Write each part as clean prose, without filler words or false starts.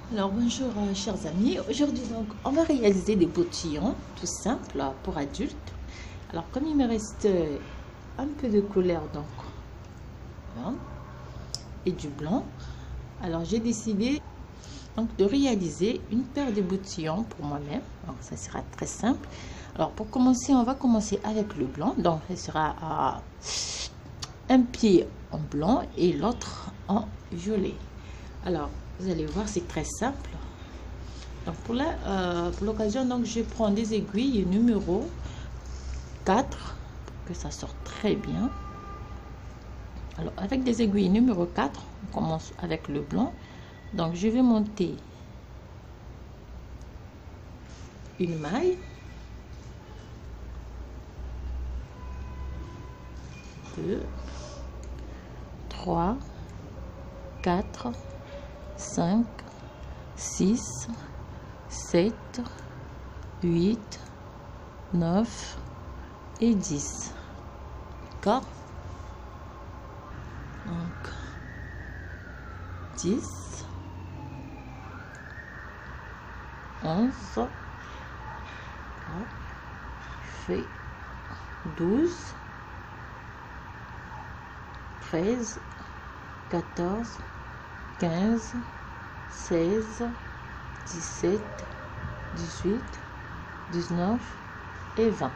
Alors bonjour chers amis, aujourd'hui donc on va réaliser des bottillons tout simples pour adultes. Alors comme il me reste un peu de couleur donc hein, et du blanc, alors j'ai décidé donc de réaliser une paire de bottillons pour moi-même. Donc ça sera très simple. Alors pour commencer, on va commencer avec le blanc, donc ce sera un pied en blanc et l'autre en violet. Alors vous allez voir, c'est très simple. Donc pour l'occasion, donc je prends des aiguilles numéro 4 pour que ça sorte très bien. Alors avec des aiguilles numéro 4, on commence avec le blanc. Donc je vais monter une maille, 2, 3, 4, 5, 6, 7, 8, 9 et 10. D'accord? Donc 10, 11, fait 12, 13, 14, 15, 16, 17, 18, 19 et 20.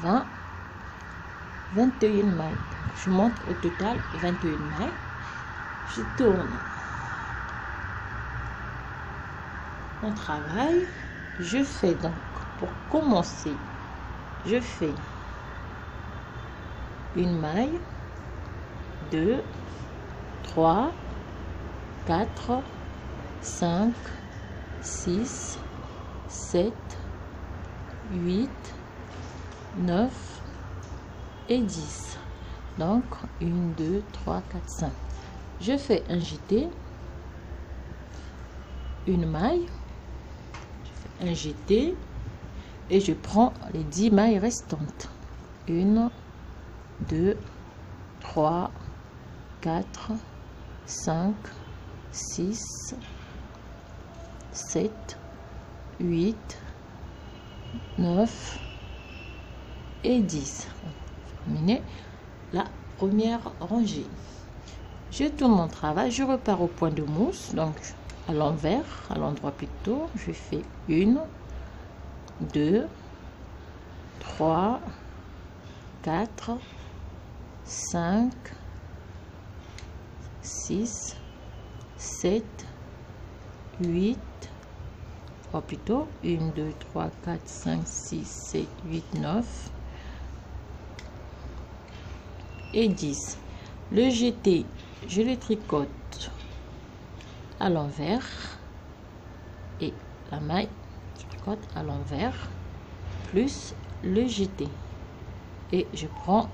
20, 21 mailles. Je monte au total 21 mailles. Je tourne mon travail. Je fais donc, pour commencer, je fais une maille, 2, 3, 4, 5, 6, 7, 8, 9 et 10. Donc 1, 2, 3, 4, 5. Je fais un jeté, une maille, je fais un jeté et je prends les 10 mailles restantes. 1, 2, 3, 4, 5, 6, 7, 8, 9 et 10. Terminé la première rangée. Je tourne mon travail, je repars au point de mousse, donc à l'envers, à l'endroit plutôt. Je fais 1, 2, 3, 4, 5, 6, 7, 8, plutôt 1, 2, 3, 4, 5, 6, 7, 8, 9 et 10. Le jeté, je le tricote à l'envers et la maille, je tricote à l'envers plus le jeté et je prends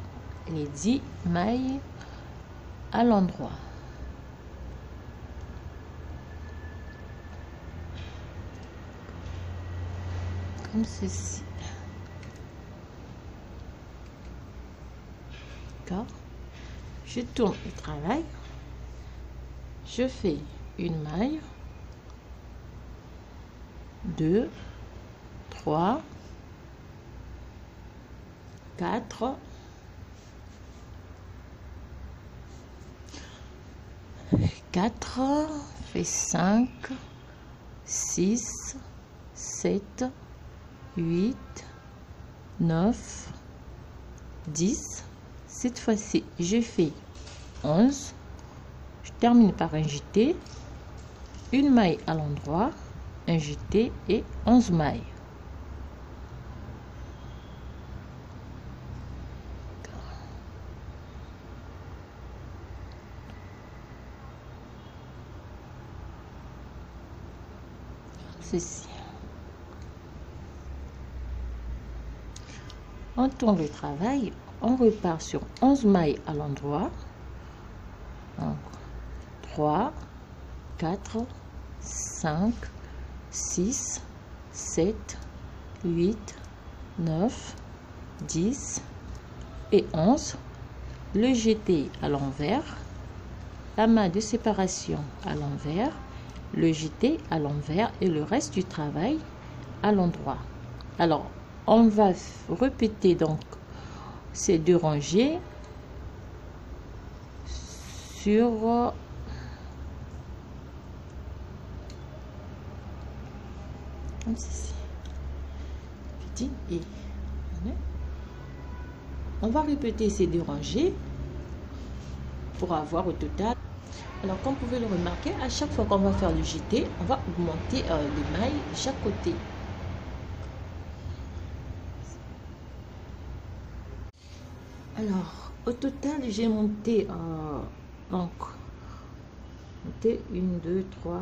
les 10 mailles à l'endroit. Comme ceci. D'accord? Je tourne le travail, je fais une maille, 2, 3, 4, 4, fait 5, 6, 7, 8, 9, 10. Cette fois-ci, je fais 11. Je termine par un jeté, une maille à l'endroit, un jeté et 11 mailles. Ceci. On tourne le travail, on repart sur 11 mailles à l'endroit. 3, 4, 5, 6, 7, 8, 9, 10 et 11. Le jeté à l'envers la maille de séparation à l'envers, le jeté à l'envers et le reste du travail à l'endroit. Alors on va répéter donc ces 2 rangées sur comme ceci. Petit et on va répéter ces 2 rangées pour avoir au total. Alors comme vous pouvez le remarquer, à chaque fois qu'on va faire le jeté, on va augmenter les mailles de chaque côté. Alors au total j'ai monté donc 1, 2, 3,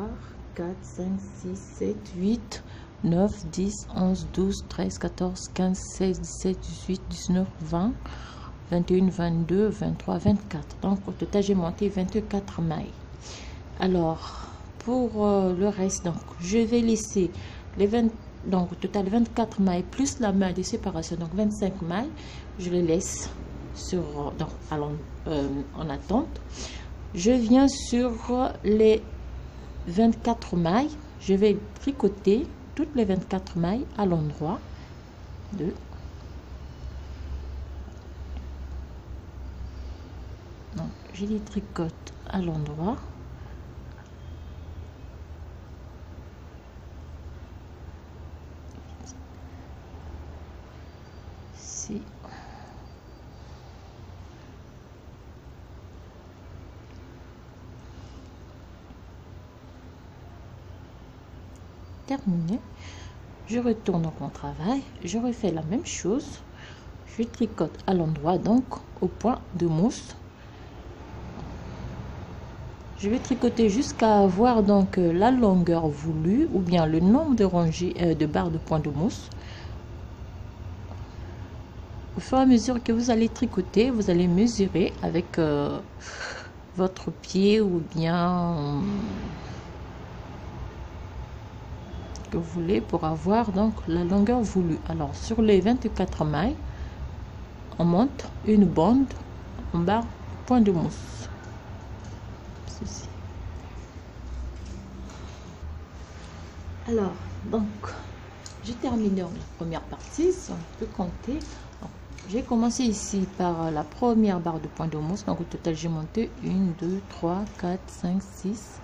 4, 5, 6, 7, 8, 9, 10, 11, 12, 13, 14, 15, 16, 17, 18, 19, 20, 21, 22, 23, 24. Donc au total j'ai monté 24 mailles. Alors pour le reste, donc je vais laisser les 20, donc au total 24 mailles plus la maille de séparation, donc 25 mailles. Je les laisse sur donc en attente. Je viens sur les 24 mailles, je vais tricoter toutes les 24 mailles à l'endroit de donc je les tricote à l'endroit ici. Terminé, je retourne au mon travail, je refais la même chose, je tricote à l'endroit, donc au point de mousse. Je vais tricoter jusqu'à avoir donc la longueur voulue ou bien le nombre de rangées de barres de point de mousse. Au fur et à mesure que vous allez tricoter, vous allez mesurer avec votre pied ou bien que vous voulez pour avoir donc la longueur voulue. Alors sur les 24 mailles, on monte une bande en barre point de mousse. Ceci. Alors donc j'ai terminé la première partie, si on peut compter. J'ai commencé ici par la première barre de point de mousse, donc au total j'ai monté 1, 2, 3, 4, 5, 6,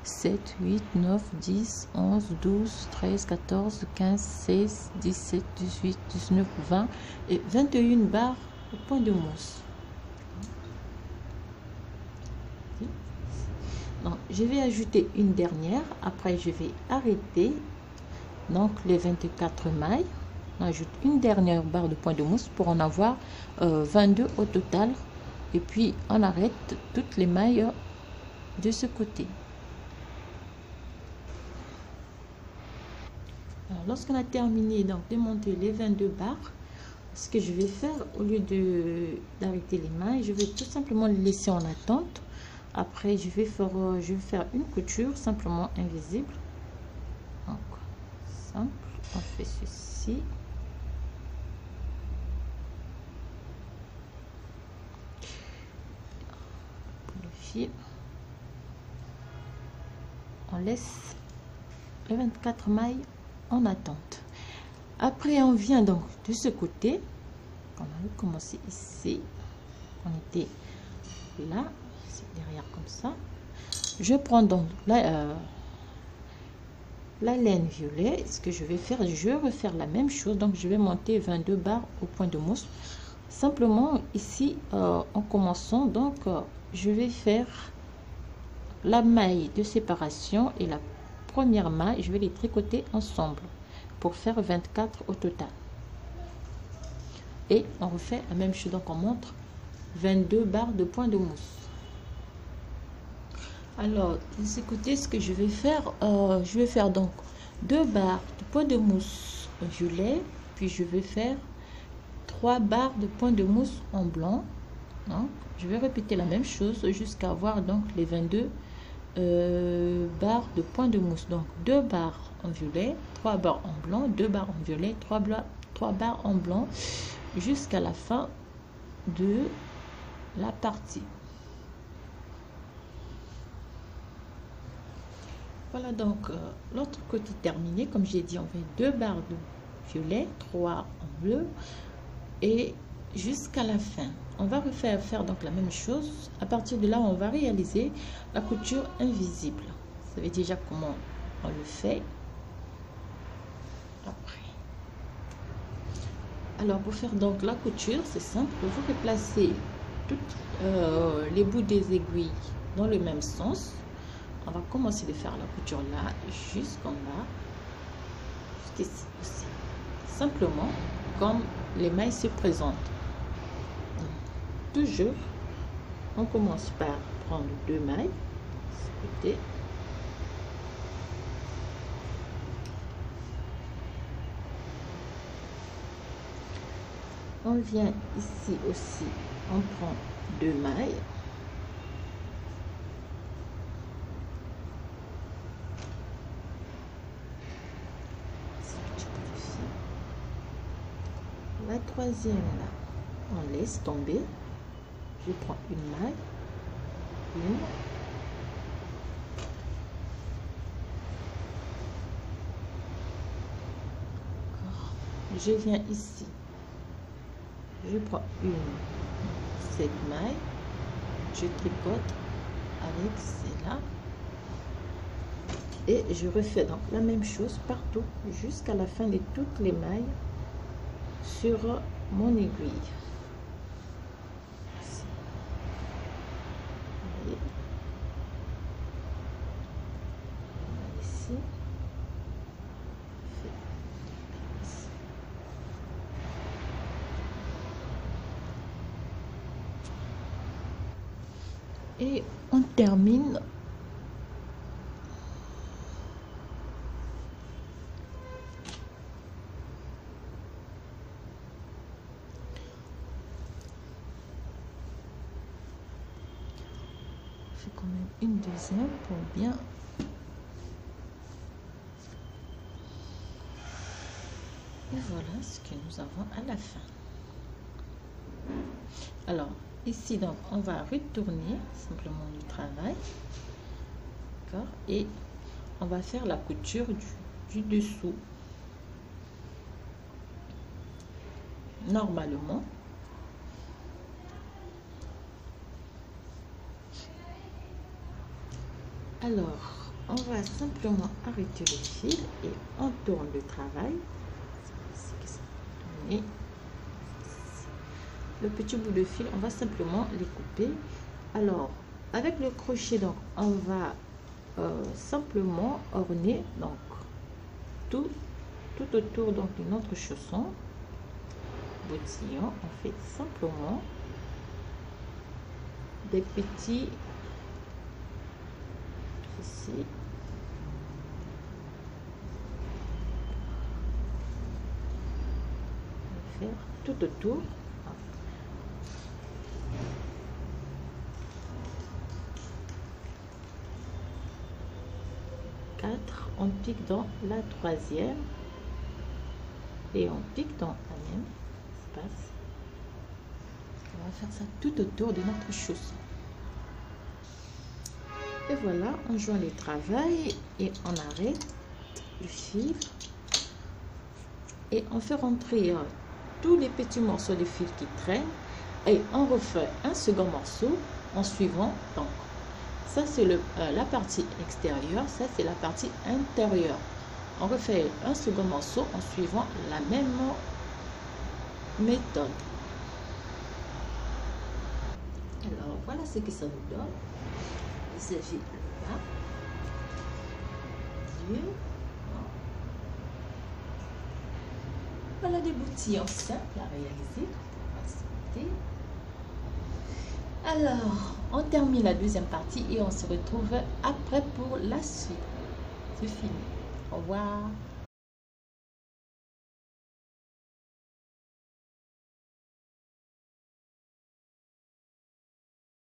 7, 8, 9, 10, 11, 12, 13, 14, 15, 16, 17, 18, 19, 20 et 21 barres de point de mousse. Donc, je vais ajouter une dernière, après je vais arrêter donc les 24 mailles. On ajoute une dernière barre de point de mousse pour en avoir 22 au total, et puis on arrête toutes les mailles de ce côté. Lorsqu'on a terminé donc de monter les 22 barres, ce que je vais faire, au lieu d'arrêter les mailles, je vais tout simplement les laisser en attente. Après je vais faire une couture simplement invisible. Donc simple, on fait ceci. Le fil, on laisse les 24 mailles en attente. Après on vient donc de ce côté, on a commencé ici, on était là, c'est derrière comme ça. Je prends donc la laine violet. Ce que je vais faire, je vais refaire la même chose, donc je vais monter 22 barres au point de mousse. Simplement ici en commençant, donc je vais faire la maille de séparation et la première maille, je vais les tricoter ensemble pour faire 24 au total. Et on refait la même chose, donc on monte 22 barres de point de mousse. Alors de ce côté, ce que je vais faire donc 2 barres de point de mousse violet, puis je vais faire 3 barres de point de mousse en blanc. Donc je vais répéter la même chose jusqu'à avoir donc les 22 barres de point de mousse. Donc 2 barres en violet, 3 barres en blanc, 2 barres en violet, 3 barres en blanc, jusqu'à la fin de la partie. Voilà donc l'autre côté terminé. Comme j'ai dit, on fait 2 barres de violet, 3 en bleu et jusqu'à la fin. On va faire donc la même chose. À partir de là, on va réaliser la couture invisible. Vous savez déjà comment on le fait. Après. Alors pour faire donc la couture, c'est simple. Vous replacez toutes les bouts des aiguilles dans le même sens. On va commencer de faire la couture là jusqu'en bas, jusqu'ici aussi. Simplement comme les mailles se présentent. Toujours, on commence par prendre 2 mailles, ce côté. On vient ici aussi, on prend 2 mailles. La troisième là, on laisse tomber. Je prends une maille, je viens ici, je prends cette maille, je tricote avec celle-là et je refais donc la même chose partout jusqu'à la fin de toutes les mailles sur mon aiguille. Ici. Et on termine quand même une deuxième pour bien et voilà ce que nous avons à la fin. Alors ici donc on va retourner simplement le travail, d'accord, et on va faire la couture du dessous. Normalement alors on va simplement arrêter le fil et on tourne le travail. Et le petit bout de fil, on va simplement les couper. Alors avec le crochet donc on va simplement orner donc tout autour donc de notre chausson bottillon. On fait simplement des petits ici, on va faire tout autour. On pique dans la troisième et on pique dans la même espace. On va faire ça tout autour de notre chausson. Et voilà, on joint les travails et on arrête le fil et on fait rentrer tous les petits morceaux de fil qui traînent et on refait un second morceau en suivant. Donc ça c'est la partie extérieure, ça c'est la partie intérieure. On refait un second morceau en suivant la même méthode. Alors voilà ce que ça nous donne. Il s'agit de là. Voilà des boutillons simples à réaliser. Alors, on termine la deuxième partie et on se retrouve après pour la suite. C'est fini. Au revoir.